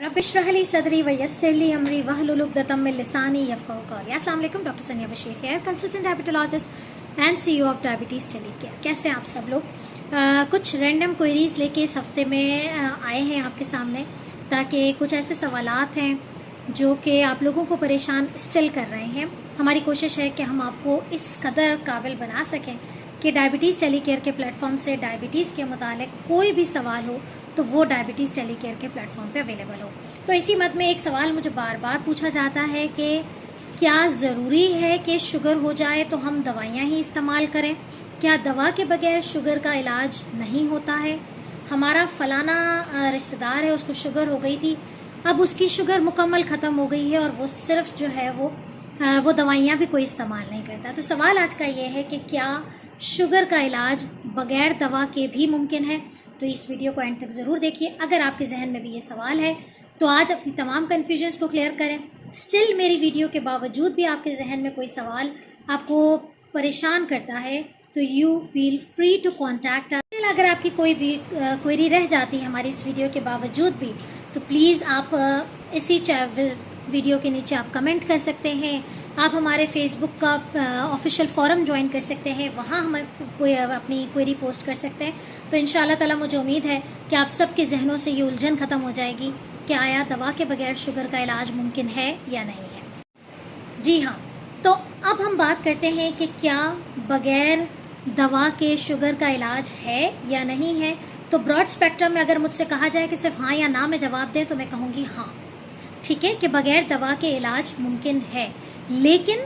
रब इश्रह ली सदरी व यस्सिर ली अमरी वहलुल उक़दतम मिन लिसानी यफ़क़हू क़ौली। अस्सलाम वालेकुम, doctor Sania Bashir here consultant diabetologist and CEO of diabetes telecare. कैसे हैं आप सब लोग? कुछ रैंडम क्वेरीज़ लेके इस हफ्ते में आए हैं आपके सामने, ताकि कुछ ऐसे सवालात हैं जो कि आप लोगों को परेशान स्टिल कर रहे हैं। हमारी कोशिश है कि हम आपको इस कदर काबिल बना सकें कि डायबिटीज़ टेलीकेयर के प्लेटफॉर्म से डायबिटीज़ के मुतालिक कोई भी सवाल हो तो वो डायबिटीज़ टेलीकेयर के प्लेटफॉर्म पे अवेलेबल हो। तो इसी मत में एक सवाल मुझे बार बार पूछा जाता है कि क्या ज़रूरी है कि शुगर हो जाए तो हम दवाइयाँ ही इस्तेमाल करें? क्या दवा के बगैर शुगर का इलाज नहीं होता है? हमारा फ़लाना रिश्तेदार है, उसको शुगर हो गई थी, अब उसकी शुगर मुकम्मल ख़त्म हो गई है और वो सिर्फ जो है वो दवाइयाँ भी कोई इस्तेमाल नहीं करता। तो सवाल आज का ये है कि क्या शुगर का इलाज बग़ैर दवा के भी मुमकिन है? तो इस वीडियो को एंड तक ज़रूर देखिए। अगर आपके जहन में भी ये सवाल है तो आज अपनी तमाम कन्फ्यूजन्स को क्लियर करें। स्टिल मेरी वीडियो के बावजूद भी आपके जहन में कोई सवाल आपको परेशान करता है तो you feel free to contact. अगर आपकी कोई भी क्वेरी रह जाती है हमारी इस वीडियो के बावजूद भी, तो प्लीज़ आप इसी वीडियो के नीचे आप कमेंट कर सकते हैं। आप हमारे फेसबुक का ऑफिशियल फोरम ज्वाइन कर सकते हैं, वहाँ हम अपनी क्वेरी पोस्ट कर सकते हैं। तो इंशाल्लाह ताला मुझे उम्मीद है कि आप सबके जहनों से ये उलझन ख़त्म हो जाएगी कि आया दवा के बगैर शुगर का इलाज मुमकिन है या नहीं है। जी हाँ, तो अब हम बात करते हैं कि क्या बगैर दवा के शुगर का इलाज है या नहीं है। तो ब्रॉड स्पेक्ट्रम में अगर मुझसे कहा जाए कि सिर्फ हाँ या ना में जवाब दें तो मैं कहूँगी हाँ, ठीक है, कि बगैर दवा के इलाज मुमकिन है। लेकिन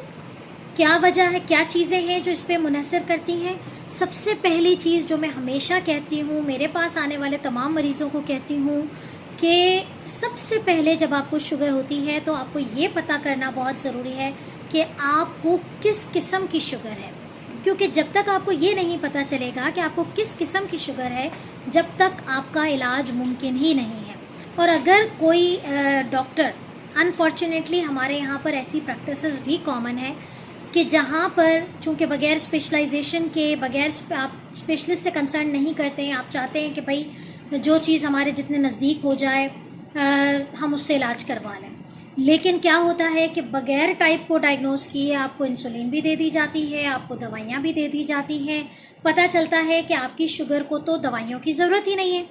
क्या वजह है, क्या चीज़ें हैं जो इस पर मुनहसर करती हैं? सबसे पहली चीज़ जो मैं हमेशा कहती हूँ, मेरे पास आने वाले तमाम मरीज़ों को कहती हूँ कि सबसे पहले जब आपको शुगर होती है तो आपको ये पता करना बहुत ज़रूरी है कि आपको किस किस्म की शुगर है। क्योंकि जब तक आपको ये नहीं पता चलेगा कि आपको किस किस्म की शुगर है, जब तक आपका इलाज मुमकिन ही नहीं है। और अगर कोई डॉक्टर, अनफॉर्चुनेटली हमारे यहाँ पर ऐसी प्रैक्टिसेस भी कॉमन है कि जहाँ पर चूँकि बगैर स्पेशलाइजेशन के, बगैर आप स्पेशलिस्ट से कंसर्न नहीं करते हैं, आप चाहते हैं कि भाई जो चीज़ हमारे जितने नज़दीक हो जाए हम उससे इलाज करवा लें। लेकिन क्या होता है कि बगैर टाइप को डायग्नोस किए आपको इंसुलिन भी दे दी जाती है, आपको दवाइयाँ भी दे दी जाती हैं। पता चलता है कि आपकी शुगर को तो दवाइयों की ज़रूरत ही नहीं है।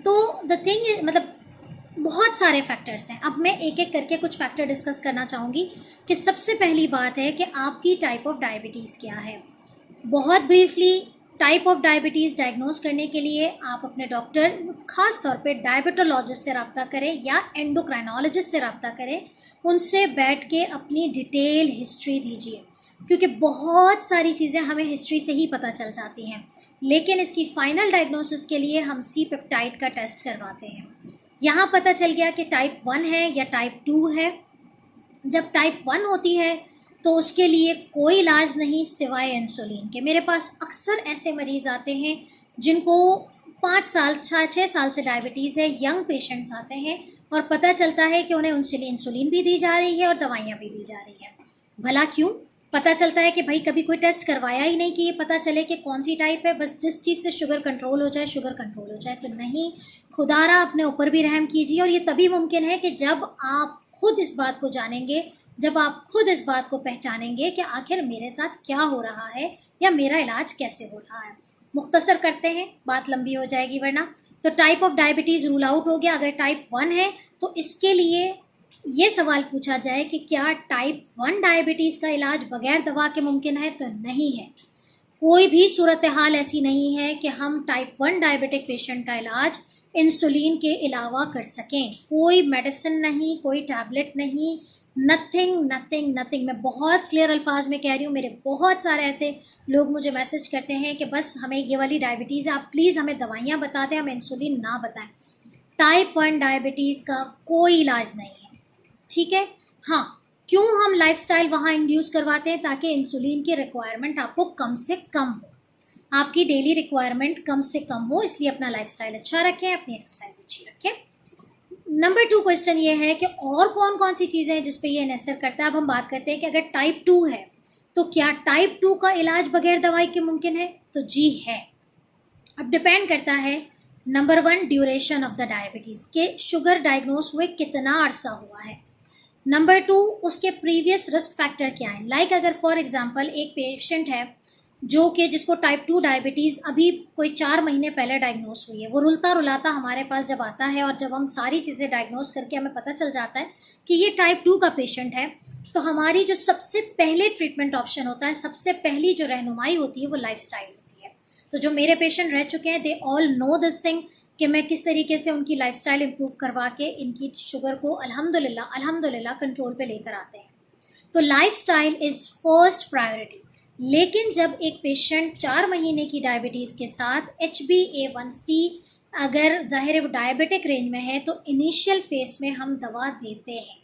तो द थिंग मतलब बहुत सारे फैक्टर्स हैं। अब मैं एक एक करके कुछ फैक्टर डिस्कस करना चाहूँगी कि सबसे पहली बात है कि आपकी टाइप ऑफ डायबिटीज़ क्या है। बहुत briefly, type of diabetes diagnose करने के लिए आप अपने डॉक्टर, ख़ास तौर पे डायबिटोलॉजिस्ट से रब्ता करें या एंडोक्राइनोलॉजिस्ट से रब्ता करें। उनसे बैठ के अपनी डिटेल हिस्ट्री दीजिए, क्योंकि बहुत सारी चीज़ें हमें हिस्ट्री से ही पता चल जाती हैं। लेकिन इसकी फ़ाइनल डायग्नोसिस के लिए हम सी पेप्टाइड का टेस्ट करवाते हैं। यहाँ पता चल गया कि टाइप 1 है या टाइप 2 है। जब टाइप 1 होती है तो उसके लिए कोई इलाज नहीं सिवाय इंसुलिन के। मेरे पास अक्सर ऐसे मरीज़ आते हैं जिनको 5 साल 6 साल से डायबिटीज़ है, यंग पेशेंट्स आते हैं और पता चलता है कि उन्हें इंसुलिन भी दी जा रही है और दवाइयाँ भी दी जा रही हैं। भला क्यों? पता चलता है कि भाई कभी कोई टेस्ट करवाया ही नहीं कि ये पता चले कि कौन सी टाइप है, बस जिस चीज़ से शुगर कंट्रोल हो जाए, शुगर कंट्रोल हो जाए। तो नहीं, खुदारा अपने ऊपर भी रहम कीजिए। और ये तभी मुमकिन है कि जब आप खुद इस बात को जानेंगे, जब आप खुद इस बात को पहचानेंगे कि आखिर मेरे साथ क्या हो रहा है या मेरा इलाज कैसे हो रहा है। मुख्तसर करते हैं, बात लंबी हो जाएगी वरना। तो type of diabetes rule out हो गया। अगर टाइप 1 है तो इसके लिए ये सवाल पूछा जाए कि क्या टाइप 1 डायबिटीज़ का इलाज बगैर दवा के मुमकिन है, तो नहीं है। कोई भी सूरत हाल ऐसी नहीं है कि हम टाइप 1 डायबिटिक पेशेंट का इलाज इंसुलिन के अलावा कर सकें। कोई मेडिसिन नहीं, कोई टैबलेट नहीं, नथिंग नथिंग नथिंग। मैं बहुत क्लियर अल्फाज में कह रही हूँ। मेरे बहुत सारे ऐसे लोग मुझे मैसेज करते हैं कि बस हमें ये वाली डायबिटीज़ है, आप प्लीज़ हमें दवाइयाँ बता दें, हमें इंसुलिन ना बताएं। टाइप 1 डायबिटीज़ का कोई इलाज नहीं है, ठीक है। हाँ, क्यों हम लाइफस्टाइल वहाँ इंड्यूस करवाते हैं? ताकि इंसुलिन की रिक्वायरमेंट आपको कम से कम हो, आपकी डेली रिक्वायरमेंट कम से कम हो। इसलिए अपना लाइफस्टाइल अच्छा रखें, अपनी एक्सरसाइज अच्छी रखें। नंबर 2 क्वेश्चन ये है कि और कौन कौन सी चीज़ें हैं जिस पे ये इन्हेसर करता है। अब हम बात करते हैं कि अगर टाइप 2 है तो क्या टाइप 2 का इलाज बगैर दवाई के मुमकिन है? तो जी है। अब डिपेंड करता है number 1, duration of the diabetes, के शुगर डायग्नोस हुए कितना अरसा हुआ है। नंबर 2, उसके प्रीवियस रिस्क फैक्टर क्या है। लाइक अगर फॉर एग्जांपल एक पेशेंट है जो कि जिसको टाइप 2 डायबिटीज़ अभी कोई 4 महीने पहले डायग्नोस हुई है, वो रुलता रुलाता हमारे पास जब आता है और जब हम सारी चीज़ें डायग्नोस करके हमें पता चल जाता है कि ये टाइप 2 का पेशेंट है, तो हमारी जो सबसे पहले ट्रीटमेंट ऑप्शन होता है, सबसे पहली जो रहनुमाई होती है वो लाइफस्टाइल होती है। तो जो मेरे पेशेंट रह चुके हैं, they all know this thing कि मैं किस तरीके से उनकी लाइफस्टाइल इंप्रूव करवा के इनकी शुगर को अल्हम्दुलिल्लाह कंट्रोल पे लेकर आते हैं। तो लाइफस्टाइल इज़ फर्स्ट प्रायोरिटी। लेकिन जब एक पेशेंट 4 महीने की डायबिटीज़ के साथ HbA1c अगर ज़ाहिर है वो डायबिटिक रेंज में है, तो इनिशियल फेस में हम दवा देते हैं।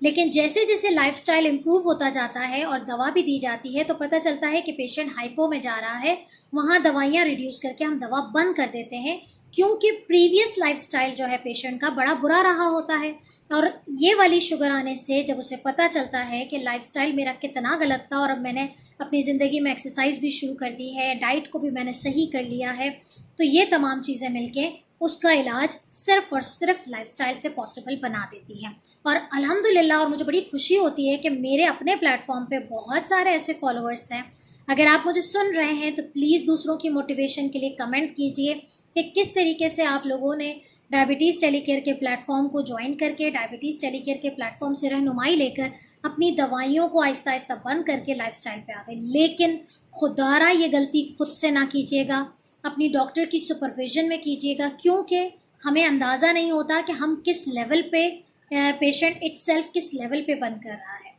लेकिन जैसे जैसे लाइफस्टाइल इम्प्रूव होता जाता है और दवा भी दी जाती है, तो पता चलता है कि पेशेंट हाइपो में जा रहा है, वहाँ दवाइयाँ रिड्यूस करके हम दवा बंद कर देते हैं, क्योंकि प्रीवियस लाइफस्टाइल जो है पेशेंट का बड़ा बुरा रहा होता है। और ये वाली शुगर आने से जब उसे पता चलता है कि लाइफस्टाइल मेरा कितना गलत था और अब मैंने अपनी ज़िंदगी में एक्सरसाइज भी शुरू कर दी है, डाइट को भी मैंने सही कर लिया है, तो ये तमाम चीज़ें मिलके उसका इलाज सिर्फ़ और सिर्फ लाइफस्टाइल से पॉसिबल बना देती हैं। और अल्हम्दुलिल्लाह, और मुझे बड़ी खुशी होती है कि मेरे अपने प्लेटफॉर्म पे बहुत सारे ऐसे फॉलोअर्स हैं। अगर आप मुझे सुन रहे हैं तो प्लीज़ दूसरों की मोटिवेशन के लिए कमेंट कीजिए कि किस तरीके से आप लोगों ने डायबिटीज़ टेलीकेयर के प्लेटफॉर्म को ज्वाइन करके, डायबिटीज़ टेलीकेयर के प्लेटफॉर्म से रहनुमाई लेकर अपनी दवाइयों को आहिस्ता आहिस्ता बंद करके लाइफस्टाइल पे आ गए। लेकिन खुदारा ये गलती खुद से ना कीजिएगा, अपनी डॉक्टर की सुपरविजन में कीजिएगा, क्योंकि हमें अंदाज़ा नहीं होता कि हम किस लेवल पे पेशेंट इटसेल्फ किस लेवल पे बंद कर रहा है।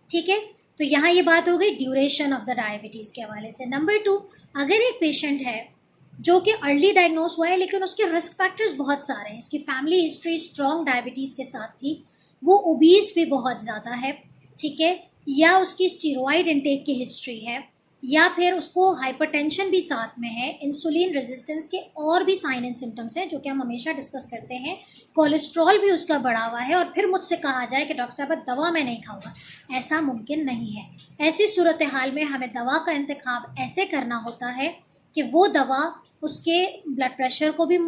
ठीक है, तो यहाँ ये बात हो गई ड्यूरेशन ऑफ द डायबिटीज़ के हवाले से। नंबर 2, अगर एक पेशेंट है जो कि अर्ली डायग्नोस हुआ है लेकिन उसके रिस्क फैक्टर्स बहुत सारे हैं, इसकी फैमिली हिस्ट्री स्ट्रॉन्ग डायबिटीज़ के साथ थी, वो ओबीस भी बहुत ज़्यादा है, ठीक है, या उसकी स्टीरॉयड इंटेक की हिस्ट्री है, या फिर उसको हाइपरटेंशन भी साथ में है, इंसुलिन रेजिस्टेंस के और भी साइन एंड सिम्टम्स हैं जो कि हम हमेशा डिस्कस करते हैं, कोलेस्ट्रॉल भी उसका बढ़ा हुआ है, और फिर मुझसे कहा जाए कि डॉक्टर साहब दवा मैं नहीं खाऊंगा, ऐसा मुमकिन नहीं है। ऐसी सूरत हाल में हमें दवा का इंतखाब ऐसे करना होता है कि वो दवा उसके ब्लड प्रेशर को भी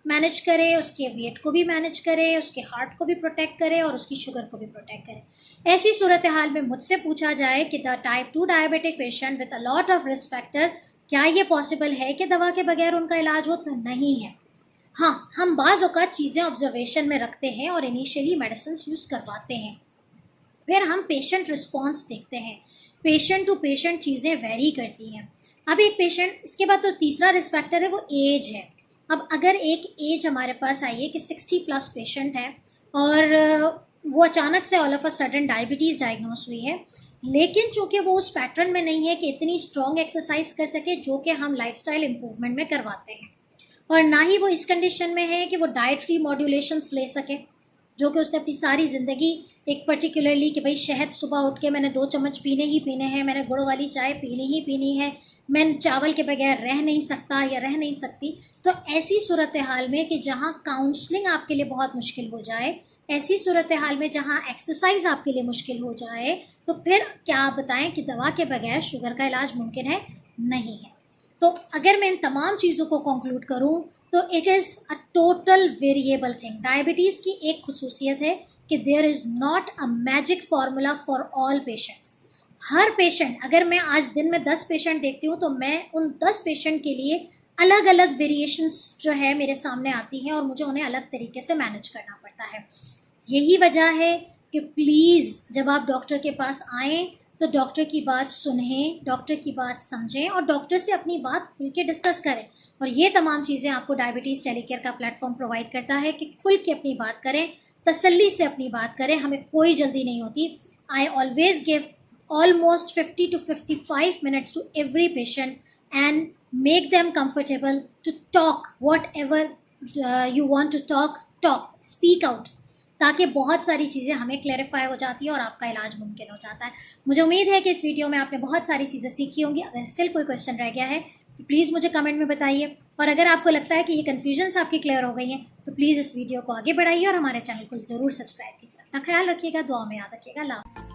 मैनेज करे, उसके वेट को भी मैनेज करे, उसके हार्ट को भी प्रोटेक्ट करे और उसकी शुगर को भी प्रोटेक्ट करे। ऐसी सूरत हाल में मुझसे पूछा जाए कि the type 2 diabetic patient with a lot of risk factor, क्या ये पॉसिबल है कि दवा के बगैर उनका इलाज हो? तो नहीं है। हाँ, हम बाज़ औक़ात चीज़ें ऑब्जर्वेशन में रखते हैं और इनिशियली मेडिसिन यूज़ करवाते हैं, फिर हम पेशेंट रिस्पॉन्स देखते हैं। पेशेंट टू पेशेंट चीज़ें वेरी करती हैं। अब एक पेशेंट, इसके बाद तो तीसरा रिस्क फैक्टर है वो एज है। अब अगर एक एज हमारे पास आई है कि 60+ पेशेंट है और वो अचानक से all of a sudden diabetes diagnose हुई है, लेकिन चूँकि वो उस पैटर्न में नहीं है कि इतनी स्ट्रॉन्ग एक्सरसाइज कर सके जो कि हम लाइफस्टाइल इम्प्रूवमेंट में करवाते हैं, और ना ही वो इस कंडीशन में है कि वो डाइटरी मॉड्यूलेशंस ले सके, जो कि उसने अपनी सारी ज़िंदगी एक पर्टिकुलरली कि भाई शहद सुबह उठ के मैंने 2 चम्मच पीने ही पीने हैं, मैंने गुड़ वाली चाय पीनी ही पीनी है, मैं चावल के बगैर रह नहीं सकता या रह नहीं सकती। तो ऐसी सूरत हाल में कि जहाँ काउंसलिंग आपके लिए बहुत मुश्किल हो जाए, ऐसी सूरत हाल में जहाँ एक्सरसाइज आपके लिए मुश्किल हो जाए, तो फिर क्या आप बताएं कि दवा के बगैर शुगर का इलाज मुमकिन है? नहीं है। तो अगर मैं इन तमाम चीज़ों को कंक्लूड करूं तो it is a total variable thing. Diabetes की एक खुसूसियत है कि there is not a magic formula for all patients. हर पेशेंट, अगर मैं आज दिन में 10 पेशेंट देखती हूँ तो मैं उन 10 पेशेंट के लिए अलग अलग वेरिएशंस जो है मेरे सामने आती हैं और मुझे उन्हें अलग तरीके से मैनेज करना पड़ता है। यही वजह है कि प्लीज़ जब आप डॉक्टर के पास आएँ तो डॉक्टर की बात सुनें, डॉक्टर की बात समझें और डॉक्टर से अपनी बात खुल के डिस्कस करें। और ये तमाम चीज़ें आपको डायबिटीज़ टेलीकेयर का प्लेटफॉर्म प्रोवाइड करता है कि खुल के अपनी बात करें, तसल्ली से अपनी बात करें, हमें कोई जल्दी नहीं होती। I always give almost 50 to 55 minutes to every patient and make them comfortable to talk whatever you want to talk, speak out, ताकि बहुत सारी चीज़ें हमें क्लैरिफाई हो जाती है और आपका इलाज मुमकिन हो जाता है। मुझे उम्मीद है कि इस वीडियो में आपने बहुत सारी चीज़ें सीखी होंगी। अगर स्टिल कोई क्वेश्चन रह गया है तो प्लीज़ मुझे कमेंट में बताइए, और अगर आपको लगता है कि ये कन्फ्यूजन्स आपकी क्लियर हो गई हैं तो प्लीज़ इस वीडियो को आगे बढ़ाइए और हमारे चैनल को ज़रूर सब्सक्राइब कीजिए। अपना ख्याल रखिएगा, दुआ में याद रखिएगा।